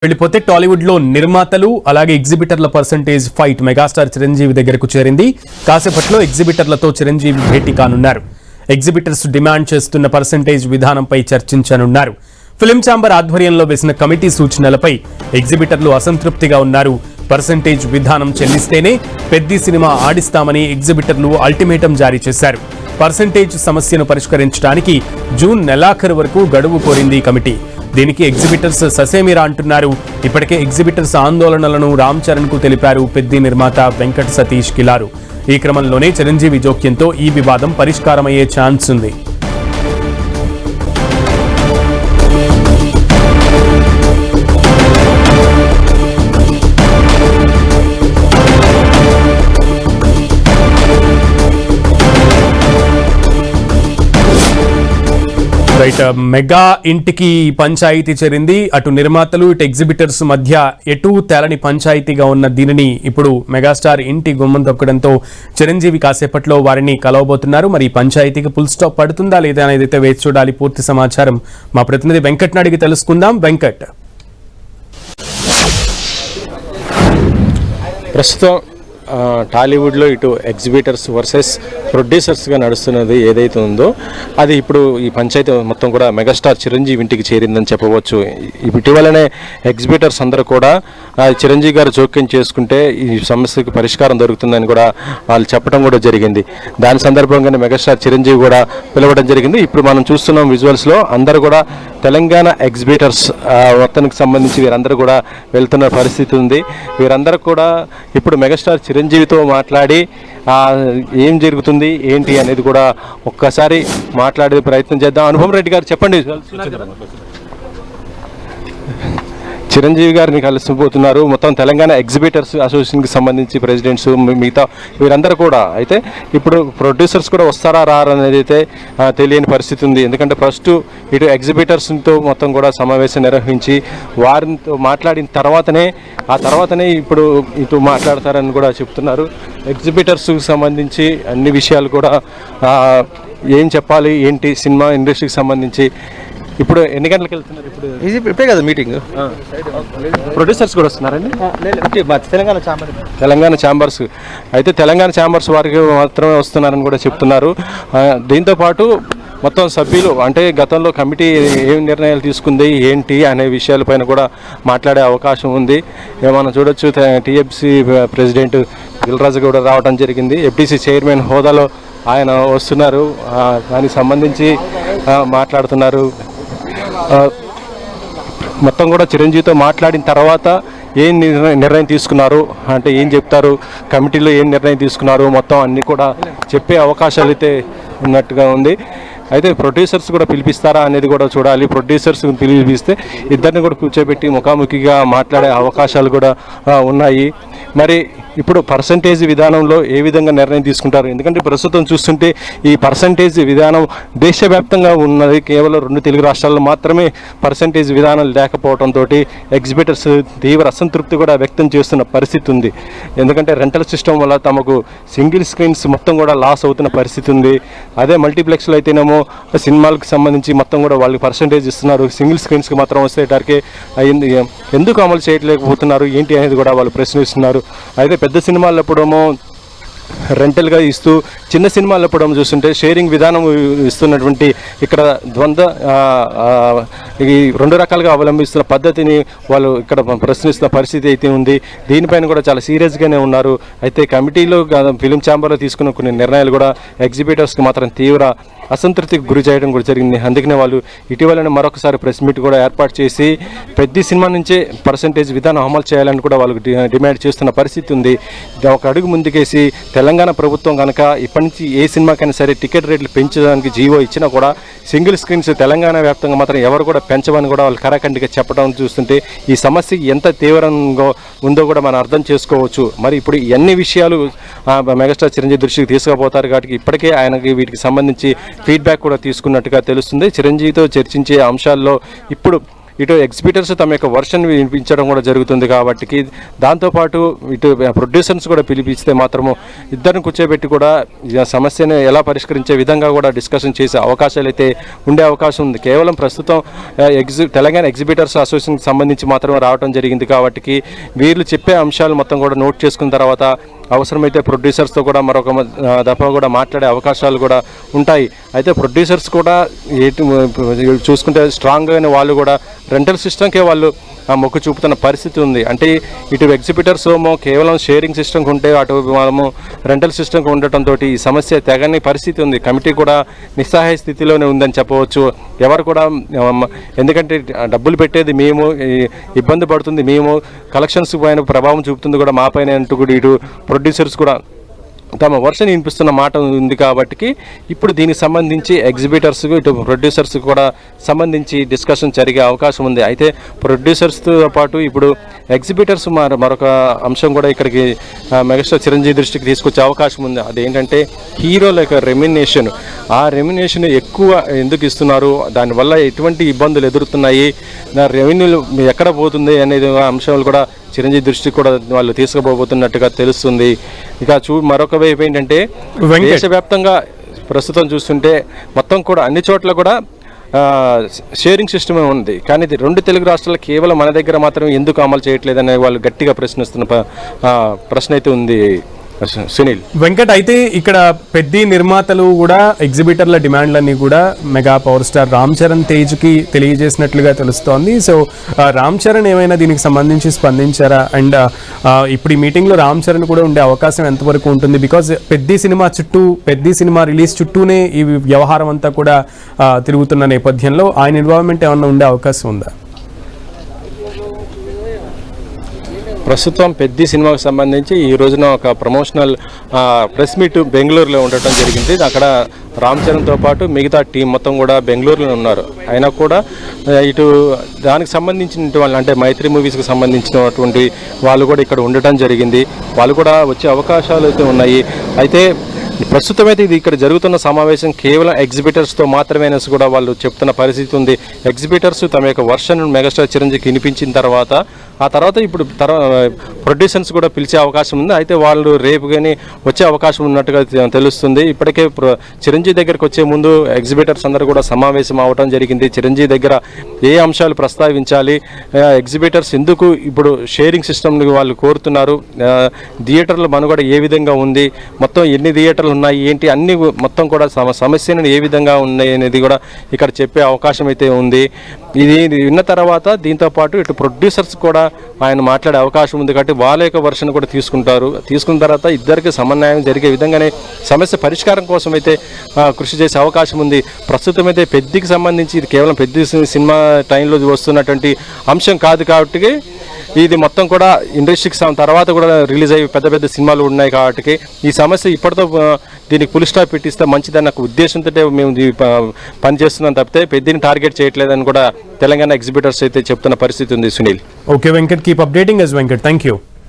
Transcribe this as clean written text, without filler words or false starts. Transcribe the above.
వెళ్ళిపోతే టాలీవుడ్ లో నిర్మాతలు అలాగే ఎగ్జిబిటర్ల పర్సంటేజ్ ఫైట్ మెగాస్టార్ చిరంజీవి దగ్గరకు చేరింది. కాసేపట్లో ఎగ్జిబిటర్లతో చిరంజీవి భేటీ కానున్నారు. ఎగ్జిబిటర్స్ డిమాండ్ చేస్తున్న పర్సంటేజ్ విధానంపై చర్చించనున్నారు. ఫిల్మ్ ఛాంబర్ ఆధ్వర్యంలో వేసిన కమిటీ సూచనలపై ఎగ్జిబిటర్లు అసంతృప్తిగా ఉన్నారు. పర్సంటేజ్ విధానం చెల్లిస్తేనే పెద్ద సినిమా ఆడిస్తామని ఎగ్జిబిటర్లు అల్టిమేటం జారీ చేశారు. పర్సంటేజ్ సమస్యను పరిష్కరించడానికి జూన్ నెలాఖరు వరకు గడువు కోరింది కమిటీ. దీనికి ఎగ్జిబిటర్స్ ససేమిరా అంటున్నారు. ఇప్పటికే ఎగ్జిబిటర్స్ ఆందోళనలను రామ్ చరణ్ కు తెలిపారు పెద్ద నిర్మాత వెంకట్ సతీష్ కిలారు. ఈ క్రమంలోనే చిరంజీవి జోక్యంతో ఈ వివాదం పరిష్కారమయ్యే ఛాన్స్ ఉంది. రైట్, మెగా ఇంటికి పంచాయతీ చేరింది. అటు నిర్మాతలు ఇటు ఎగ్జిబిటర్స్ మధ్య ఎటు తేలని పంచాయతీగా ఉన్న దీనిని ఇప్పుడు మెగాస్టార్ ఇంటి గుమ్మం తొక్కడంతో చిరంజీవి కాసేపట్లో వారిని కలవబోతున్నారు. మరి ఈ పంచాయతీకి ఫుల్ స్టాప్ పడుతుందా లేదా అనేది అయితే వేచి చూడాలి. పూర్తి సమాచారం మా ప్రతినిధి వెంకట్ని అడిగి తెలుసుకుందాం. వెంకట్, ప్రస్తుతం టాలీవుడ్లో ఇటు ఎగ్జిబిటర్స్ వర్సెస్ ప్రొడ్యూసర్స్గా నడుస్తున్నది ఏదైతే ఉందో అది ఇప్పుడు ఈ పంచాయతీ మొత్తం కూడా మెగాస్టార్ చిరంజీవి ఇంటికి చేరిందని చెప్పవచ్చు. ఇటీవలనే ఎగ్జిబిటర్స్ అందరూ కూడా చిరంజీవి గారు జోక్యం చేసుకుంటే ఈ సమస్యకు పరిష్కారం దొరుకుతుందని కూడా వాళ్ళు చెప్పడం కూడా జరిగింది. దాని సందర్భంగానే మెగాస్టార్ చిరంజీవి కూడా పిలవడం జరిగింది. ఇప్పుడు మనం చూస్తున్నాం విజువల్స్లో అందరూ కూడా తెలంగాణ ఎగ్జిబిటర్స్ మొత్తానికి సంబంధించి వీరందరూ కూడా వెళ్తున్న పరిస్థితి ఉంది. వీరందరూ కూడా ఇప్పుడు మెగాస్టార్ చిరంజీవితో మాట్లాడి ఏం జరుగుతుంది ఏంటి అనేది కూడా ఒక్కసారి మాట్లాడే ప్రయత్నం చేద్దాం. అనుభవం రెడ్డి గారు చెప్పండి. చిరంజీవి గారిని కలిసిపోతున్నారు. మొత్తం తెలంగాణ ఎగ్జిబిటర్స్ అసోసియేషన్కి సంబంధించి ప్రెసిడెంట్స్ మిగతా వీరందరూ కూడా అయితే ఇప్పుడు ప్రొడ్యూసర్స్ కూడా వస్తారా రారా అనేది అయితే తెలియని పరిస్థితి ఉంది. ఎందుకంటే ఫస్ట్ ఇటు ఎగ్జిబిటర్స్తో మొత్తం కూడా సమావేశం నిర్వహించి వారితో మాట్లాడిన తర్వాతనే ఇప్పుడు ఇటు మాట్లాడతారని కూడా చెప్తున్నారు. ఎగ్జిబిటర్స్కి సంబంధించి అన్ని విషయాలు కూడా ఏం చెప్పాలి ఏంటి సినిమా ఇండస్ట్రీకి సంబంధించి ఇప్పుడు ఎన్ని గంటలకు వెళ్తున్నారు? ఇప్పుడే కదా మీటింగ్. ప్రొడ్యూసర్స్ కూడా వస్తున్నారండి. తెలంగాణ ఛాంబర్స్ అయితే తెలంగాణ ఛాంబర్స్ వారికి మాత్రమే వస్తున్నారని కూడా చెప్తున్నారు. దీంతోపాటు మొత్తం సభ్యులు అంటే గతంలో కమిటీ ఏం నిర్ణయాలు తీసుకుంది ఏంటి అనే విషయాలపైన కూడా మాట్లాడే అవకాశం ఉంది. మనం చూడొచ్చు టీఎఫ్సీ ప్రెసిడెంట్ దిల్రాజు కూడా రావడం జరిగింది. ఎఫ్టీసీ చైర్మన్ హోదాలో ఆయన వస్తున్నారు. దానికి సంబంధించి మాట్లాడుతున్నారు. మొత్తం కూడా చిరంజీవితో మాట్లాడిన తర్వాత ఏం నిర్ణయం తీసుకున్నారు అంటే ఏం చెప్తారు, కమిటీలో ఏం నిర్ణయం తీసుకున్నారు మొత్తం అన్నీ కూడా చెప్పే అవకాశాలు అయితే ఉన్నట్టుగా ఉంది. అయితే ప్రొడ్యూసర్స్ కూడా పిలిపిస్తారా అనేది కూడా చూడాలి. ప్రొడ్యూసర్స్ పిలిపిస్తే ఇద్దరిని కూడా కూర్చోబెట్టి ముఖాముఖిగా మాట్లాడే అవకాశాలు కూడా ఉన్నాయి. మరి ఇప్పుడు పర్సంటేజ్ విధానంలో ఏ విధంగా నిర్ణయం తీసుకుంటారు? ఎందుకంటే ప్రస్తుతం చూస్తుంటే ఈ పర్సంటేజ్ విధానం దేశవ్యాప్తంగా ఉన్నది. కేవలం 2 తెలుగు రాష్ట్రాల్లో మాత్రమే పర్సంటేజ్ విధానం లేకపోవడంతో ఎగ్జిబిటర్స్ తీవ్ర అసంతృప్తి కూడా వ్యక్తం చేస్తున్న పరిస్థితి ఉంది. ఎందుకంటే రెంటల్ సిస్టమ్ వల్ల తమకు సింగిల్ స్క్రీన్స్ మొత్తం కూడా లాస్ అవుతున్న పరిస్థితి ఉంది. అదే మల్టీప్లెక్స్లో అయితేనేమో సినిమాలకు సంబంధించి మొత్తం కూడా వాళ్ళకి పర్సంటేజ్ ఇస్తున్నారు. సింగిల్ స్క్రీన్స్కి మాత్రం వచ్చేటానికి ఎందుకు అమలు చేయలేకపోతున్నారు ఏంటి అనేది కూడా వాళ్ళు ప్రశ్నిస్తున్నారు. అయితే పెద్ద సినిమాలప్పుడేమో రెంటల్గా ఇస్తూ చిన్న సినిమాలప్పుడు చూస్తుంటే షేరింగ్ విధానం ఇస్తున్నటువంటి ఇక్కడ ద్వంద్వ ఈ 2 రకాలుగా అవలంబిస్తున్న పద్ధతిని వాళ్ళు ఇక్కడ ప్రశ్నిస్తున్న పరిస్థితి అయితే ఉంది. దీనిపైన కూడా చాలా సీరియస్గానే ఉన్నారు. అయితే కమిటీలో ఫిలిం ఛాంబర్లో తీసుకున్న కొన్ని నిర్ణయాలు కూడా ఎగ్జిబిటర్స్కి మాత్రం తీవ్ర అసంతృప్తికి గురి చేయడం కూడా జరిగింది. అందుకనే వాళ్ళు ఇటీవలనే మరొకసారి ప్రెస్ మీట్ కూడా ఏర్పాటు చేసి పెద్ద సినిమా నుంచే పర్సంటేజ్ విధానం అమలు చేయాలని కూడా వాళ్ళకు డిమాండ్ చేస్తున్న పరిస్థితి ఉంది. ఒక అడుగు ముందుకేసి తెలంగాణ ప్రభుత్వం కనుక ఇప్పటి నుంచి ఏ సినిమాకైనా సరే టికెట్ రేట్లు పెంచడానికి జీవో ఇచ్చినా కూడా సింగిల్ స్క్రీన్స్ తెలంగాణ వ్యాప్తంగా మాత్రం ఎవరు కూడా పెంచమని కూడా వాళ్ళు కరాఖండిగా చెప్పడం చూస్తుంటే ఈ సమస్య ఎంత తీవ్రంగా ఉందో కూడా మనం అర్థం చేసుకోవచ్చు. మరి ఇప్పుడు ఎన్ని విషయాలు మెగాస్టార్ చిరంజీవి దృష్టికి తీసుకుపోతారు కాబట్టి ఇప్పటికే ఆయనకి వీటికి సంబంధించి ఫీడ్బ్యాక్ కూడా తీసుకున్నట్టుగా తెలుస్తుంది. చిరంజీవితో చర్చించే అంశాల్లో ఇప్పుడు ఇటు ఎగ్జిబిటర్స్ తమ యొక్క వర్షన్ వినిపించడం కూడా జరుగుతుంది కాబట్టి దాంతోపాటు ఇటు ప్రొడ్యూసర్స్ కూడా పిలిపిస్తే మాత్రము ఇద్దరిని కూర్చోబెట్టి కూడా సమస్యను ఎలా పరిష్కరించే విధంగా కూడా డిస్కషన్ చేసే అవకాశాలు అయితే ఉండే అవకాశం ఉంది. కేవలం ప్రస్తుతం తెలంగాణ ఎగ్జిబిటర్స్ అసోసియేషన్కి సంబంధించి మాత్రమే రావడం జరిగింది కాబట్టి వీళ్ళు చెప్పే అంశాలు మొత్తం కూడా నోట్ చేసుకున్న తర్వాత అవసరమైతే ప్రొడ్యూసర్స్తో కూడా మరొక దఫా కూడా మాట్లాడే అవకాశాలు కూడా ఉంటాయి. అయితే ప్రొడ్యూసర్స్ కూడా చూసుకుంటే స్ట్రాంగ్గానే వాళ్ళు కూడా రెంటల్ సిస్టమ్కే వాళ్ళు మొక్కు చూపుతున్న పరిస్థితి ఉంది. అంటే ఇటు ఎగ్జిబిటర్స్ ఏమో కేవలం షేరింగ్ సిస్టమ్కి ఉంటే అటు మనము రెంటల్ సిస్టమ్కి ఉండటంతో ఈ సమస్య తెగని పరిస్థితి ఉంది. కమిటీ కూడా నిస్సహాయ స్థితిలోనే ఉందని చెప్పవచ్చు. ఎవరు కూడా ఎందుకంటే డబ్బులు పెట్టేది మేము, ఇబ్బంది పడుతుంది మేము, కలెక్షన్స్ పైన ప్రభావం చూపుతుంది కూడా మా పైన అంటూ కూడా ఇటు ప్రొడ్యూసర్స్ కూడా తమ వర్షన్ వినిపిస్తున్న మాట ఉంది కాబట్టి ఇప్పుడు దీనికి సంబంధించి ఎగ్జిబిటర్స్ ఇటు ప్రొడ్యూసర్స్ కూడా సంబంధించి డిస్కషన్ జరిగే అవకాశం ఉంది. అయితే ప్రొడ్యూసర్స్తో పాటు ఇప్పుడు ఎగ్జిబిటర్స్ మరొక అంశం కూడా ఇక్కడికి మెగాస్టార్ చిరంజీవి దృష్టికి తీసుకొచ్చే అవకాశం ఉంది. అదేంటంటే హీరోల యొక్క రెమ్యునేషన్, ఆ రెమ్యునేషన్ ఎక్కువ ఎందుకు ఇస్తున్నారు, దానివల్ల ఎటువంటి ఇబ్బందులు ఎదురుతున్నాయి, రెవెన్యూలు ఎక్కడ పోతుంది అనేది అంశాలు కూడా చిరంజీవి దృష్టికి కూడా వాళ్ళు తీసుకుపోబోతున్నట్టుగా తెలుస్తుంది. ఇక మరొక వైపు ఏంటంటే దేశవ్యాప్తంగా ప్రస్తుతం చూస్తుంటే మొత్తం కూడా అన్ని చోట్ల కూడా షేరింగ్ సిస్టమే ఉంది. కానీ ఇది 2 తెలుగు రాష్ట్రాలు కేవలం మన దగ్గర మాత్రం ఎందుకు అమలు చేయట్లేదనే వాళ్ళు గట్టిగా ప్రశ్నిస్తున్న ప్రశ్న అయితే ఉంది. సునీల్ వెంకట్, అయితే ఇక్కడ పెద్ద నిర్మాతలు కూడా ఎగ్జిబిటర్ల డిమాండ్లన్నీ కూడా mega power star Ram Charan తేజ్కి తెలియజేసినట్లుగా తెలుస్తోంది. సో రామ్ చరణ్ ఏమైనా దీనికి సంబంధించి స్పందించారా? అండ్ ఇప్పుడు ఈ మీటింగ్లో రామ్ చరణ్ కూడా ఉండే అవకాశం ఎంతవరకు ఉంటుంది? బికాజ్ పెద్ద సినిమా రిలీజ్ చుట్టూనే ఈ వ్యవహారం అంతా కూడా తిరుగుతున్న నేపథ్యంలో ఆయన ఇన్వాల్వ్మెంట్ ఏమన్నా ఉండే అవకాశం ఉందా? ప్రస్తుతం పెద్ద సినిమాకు సంబంధించి ఈ రోజున ఒక ప్రమోషనల్ ప్రెస్ మీట్ బెంగళూరులో ఉండటం జరిగింది. అక్కడ రామ్ చరణ్తో పాటు మిగతా టీం మొత్తం కూడా బెంగళూరులో ఉన్నారు. అయినా కూడా ఇటు దానికి సంబంధించిన వాళ్ళు అంటే మైత్రి మూవీస్కి సంబంధించినటువంటి వాళ్ళు కూడా ఇక్కడ ఉండటం జరిగింది. వాళ్ళు కూడా వచ్చే అవకాశాలు అయితే ఉన్నాయి. అయితే ప్రస్తుతం అయితే ఇది ఇక్కడ జరుగుతున్న సమావేశం కేవలం ఎగ్జిబిటర్స్తో మాత్రమే అనేసి కూడా వాళ్ళు చెప్తున్న పరిస్థితి ఉంది. ఎగ్జిబిటర్స్ తమ యొక్క వర్షన్ మెగాస్టార్ చిరంజీవికి వినిపించిన తర్వాత ఆ తర్వాత ఇప్పుడు ప్రొడ్యూసర్స్ కూడా పిలిచే అవకాశం ఉంది. అయితే వాళ్ళు రేపు కానీ వచ్చే అవకాశం ఉన్నట్టుగా తెలుస్తుంది. ఇప్పటికే చిరంజీవి దగ్గరకు వచ్చే ముందు ఎగ్జిబిటర్స్ అందరూ కూడా సమావేశం అవడం జరిగింది. చిరంజీవి దగ్గర ఏ అంశాలు ప్రస్తావించాలి, ఎగ్జిబిటర్స్ ఎందుకు ఇప్పుడు షేరింగ్ సిస్టమ్ని వాళ్ళు కోరుతున్నారు, థియేటర్ల మనుగడ ఏ విధంగా ఉంది, మొత్తం ఎన్ని థియేటర్లు ఉన్నాయి ఏంటి అన్ని మొత్తం కూడా సమస్యను ఏ విధంగా ఉన్నాయి అనేది కూడా ఇక్కడ చెప్పే అవకాశం అయితే ఉంది. ఇది విన్న తర్వాత దీంతోపాటు ఇటు ప్రొడ్యూసర్స్ కూడా ఆయన మాట్లాడే అవకాశం ఉంది కాబట్టి వాళ్ళ యొక్క వర్షన్ కూడా తీసుకున్న తర్వాత ఇద్దరికి సమన్వయం జరిగే విధంగానే సమస్య పరిష్కారం కోసం అయితే కృషి చేసే అవకాశం ఉంది. ప్రస్తుతం అయితే పెద్దకి సంబంధించి ఇది కేవలం పెద్ద సినిమా టైంలో వస్తున్నటువంటి అంశం కాదు కాబట్టి ఇది మొత్తం కూడా ఇండస్ట్రీకి తర్వాత కూడా రిలీజ్ అయ్యి పెద్ద సినిమాలు ఉన్నాయి కాబట్టి ఈ సమస్య ఇప్పటితో దీనికి ఫుల్ స్టాప్ పెట్టిస్తే మంచిదన్న ఉద్దేశంతో మేము పనిచేస్తున్నాం తప్పితే పెద్దని టార్గెట్ చేయట్లేదని కూడా తెలంగాణ ఎగ్జిబిటర్స్ అయితే చెప్తున్న పరిస్థితి ఉంది. Sunil. Okay Venkat, keep updating as Venkat. Thank you.